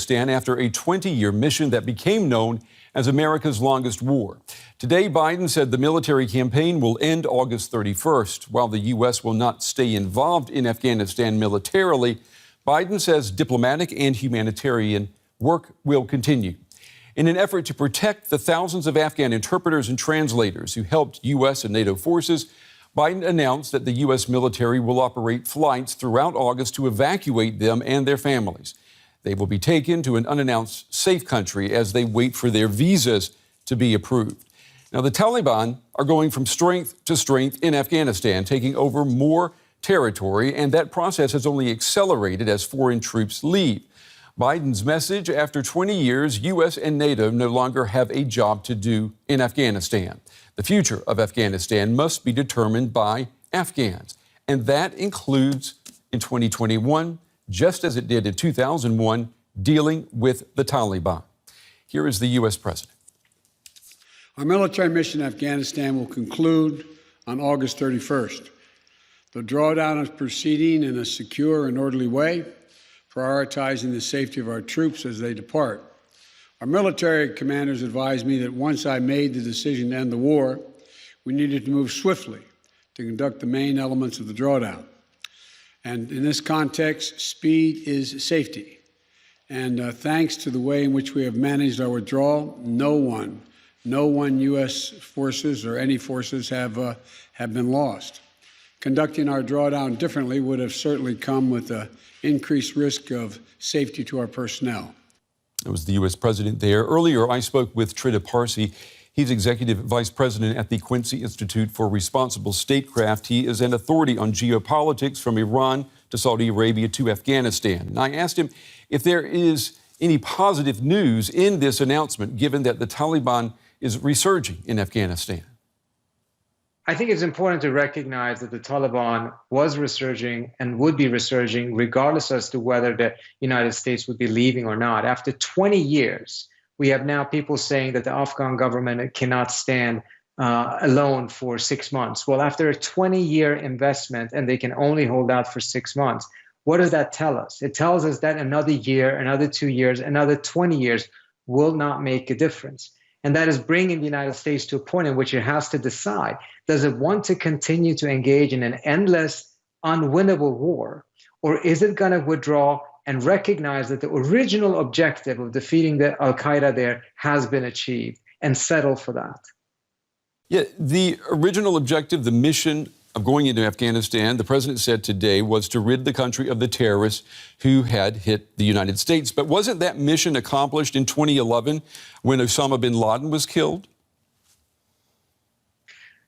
Afghanistan after a 20-year mission that became known as America's longest war. Today, Biden said the military campaign will end August 31st. While the U.S. will not stay involved in Afghanistan militarily, Biden says diplomatic and humanitarian work will continue. In an effort to protect the thousands of Afghan interpreters and translators who helped U.S. and NATO forces, Biden announced that the U.S. military will operate flights throughout August to evacuate them and their families. They will be taken to an unannounced safe country as they wait for their visas to be approved. Now, the Taliban are going from strength to strength in Afghanistan, taking over more territory, and that process has only accelerated as foreign troops leave. Biden's message: after 20 years, U.S. and NATO no longer have a job to do in Afghanistan. The future of Afghanistan must be determined by Afghans, and that includes in 2021, just as it did in 2001, dealing with the Taliban. Here is the U.S. President. Our military mission in Afghanistan will conclude on August 31st. The drawdown is proceeding in a secure and orderly way, prioritizing the safety of our troops as they depart. Our military commanders advised me that once I made the decision to end the war, we needed to move swiftly to conduct the main elements of the drawdown. And in this context, speed is safety. And thanks to the way in which we have managed our withdrawal, no one U.S. forces or any forces have been lost. Conducting our drawdown differently would have certainly come with an increased risk of safety to our personnel. It was the U.S. President there. Earlier, I spoke with Trita Parsi. He's Executive Vice President at the Quincy Institute for Responsible Statecraft. He is an authority on geopolitics from Iran to Saudi Arabia to Afghanistan. And I asked him if there is any positive news in this announcement, given that the Taliban is resurging in Afghanistan. I think it's important to recognize that the Taliban was resurging and would be resurging regardless as to whether the United States would be leaving or not. After 20 years, we have now people saying that the Afghan government cannot stand alone for 6 months. Well, after a 20-year investment and they can only hold out for 6 months, what does that tell us? It tells us that another year, another 2 years, another 20 years will not make a difference. And that is bringing the United States to a point in which it has to decide, does it want to continue to engage in an endless, unwinnable war, or is it going to withdraw and recognize that the original objective of defeating the al-Qaeda there has been achieved and settle for that? Yeah, the original objective, the mission of going into Afghanistan, the president said today, was to rid the country of the terrorists who had hit the United States. But wasn't that mission accomplished in 2011 when Osama bin Laden was killed?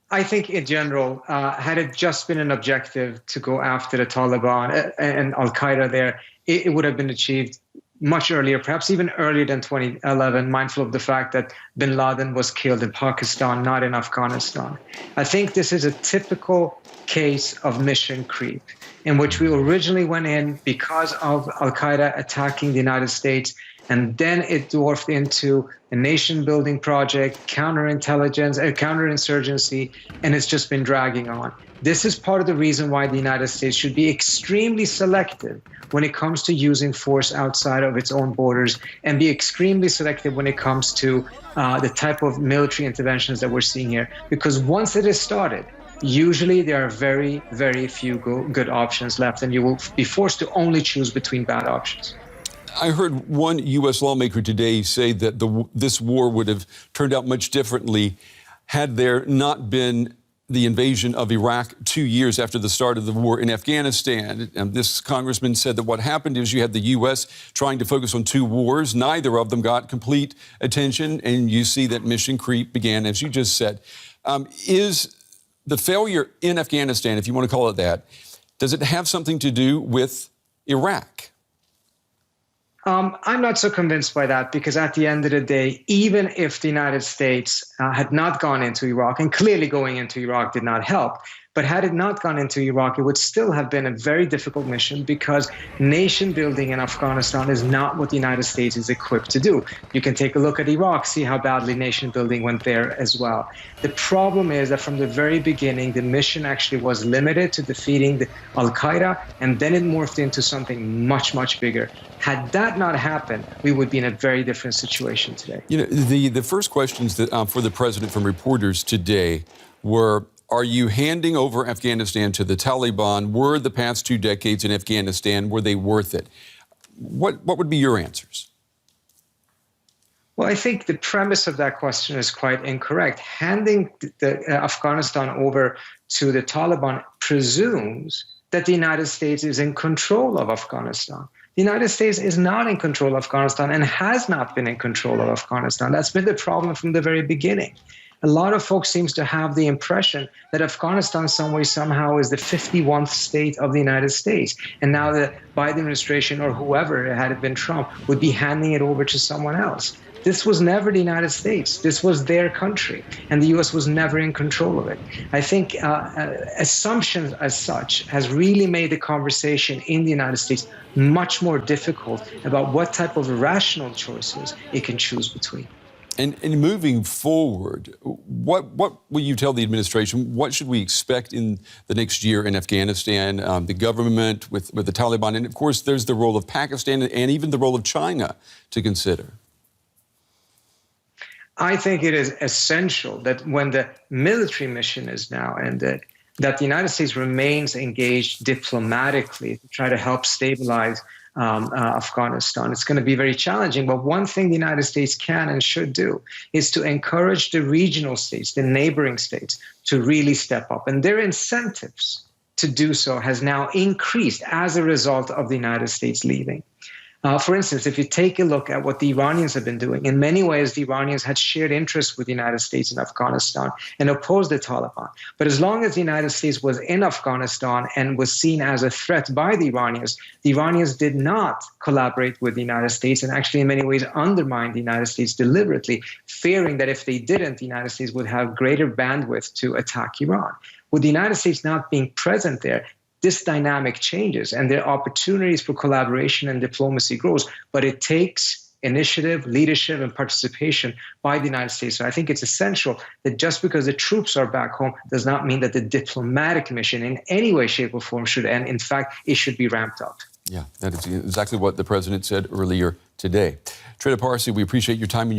I think in general, had it just been an objective to go after the Taliban and al-Qaeda there, it would have been achieved much earlier, perhaps even earlier than 2011, mindful of the fact that bin Laden was killed in Pakistan, not in Afghanistan. I think this is a typical case of mission creep, in which we originally went in because of al-Qaeda attacking the United States, and then it dwarfed into a nation-building project, counterinsurgency, and it's just been dragging on. This is part of the reason why the United States should be extremely selective when it comes to using force outside of its own borders, and be extremely selective when it comes to the type of military interventions that we're seeing here. Because once it is started, usually there are very, very few good options left, and you will be forced to only choose between bad options. I heard one U.S. lawmaker today say that this war would have turned out much differently had there not been the invasion of Iraq 2 years after the start of the war in Afghanistan. And this congressman said that what happened is you had the U.S. trying to focus on two wars. Neither of them got complete attention, and you see that mission creep began, as you just said. Is the failure in Afghanistan, if you want to call it that, does it have something to do with Iraq? I'm not so convinced by that, because at the end of the day, even if the United States had not gone into Iraq, and clearly going into Iraq did not help, But had it not gone into Iraq, it would still have been a very difficult mission because nation building in Afghanistan is not what the United States is equipped to do. You can take a look at Iraq, see how badly nation building went there as well. The problem is that from the very beginning, the mission actually was limited to defeating the Al-Qaeda, and then it morphed into something much, much bigger. Had that not happened, we would be in a very different situation today. You know, the first questions that for the president from reporters today were, are you handing over Afghanistan to the Taliban? Were the past 2 decades in Afghanistan, were they worth it? What would be your answers? Well, I think the premise of that question is quite incorrect. Handing Afghanistan over to the Taliban presumes that the United States is in control of Afghanistan. The United States is not in control of Afghanistan and has not been in control of Afghanistan. That's been the problem from the very beginning. A lot of folks seem to have the impression that Afghanistan somehow is the 51st state of the United States. And now the Biden administration or whoever, had it been Trump, would be handing it over to someone else. This was never the United States. This was their country, and the U.S. was never in control of it. I think assumptions as such has really made the conversation in the United States much more difficult about what type of rational choices it can choose between. And moving forward, what will you tell the administration? What should we expect in the next year in Afghanistan, the government with the Taliban? And, of course, there's the role of Pakistan and even the role of China to consider. I think it is essential that when the military mission is now ended, that the United States remains engaged diplomatically to try to help stabilize Afghanistan. It's going to be very challenging, but one thing the United States can and should do is to encourage the regional states, the neighboring states, to really step up. And their incentives to do so has now increased as a result of the United States leaving. For instance, if you take a look at what the Iranians have been doing, in many ways, the Iranians had shared interests with the United States in Afghanistan and opposed the Taliban. But as long as the United States was in Afghanistan and was seen as a threat by the Iranians did not collaborate with the United States and actually in many ways undermined the United States deliberately, fearing that if they didn't, the United States would have greater bandwidth to attack Iran. With the United States not being present there, this dynamic changes and their opportunities for collaboration and diplomacy grows, but it takes initiative, leadership, and participation by the United States. So I think it's essential that just because the troops are back home does not mean that the diplomatic mission in any way, shape, or form should end. In fact, it should be ramped up. Yeah, that is exactly what the president said earlier today. Trita Parsi, we appreciate your time and your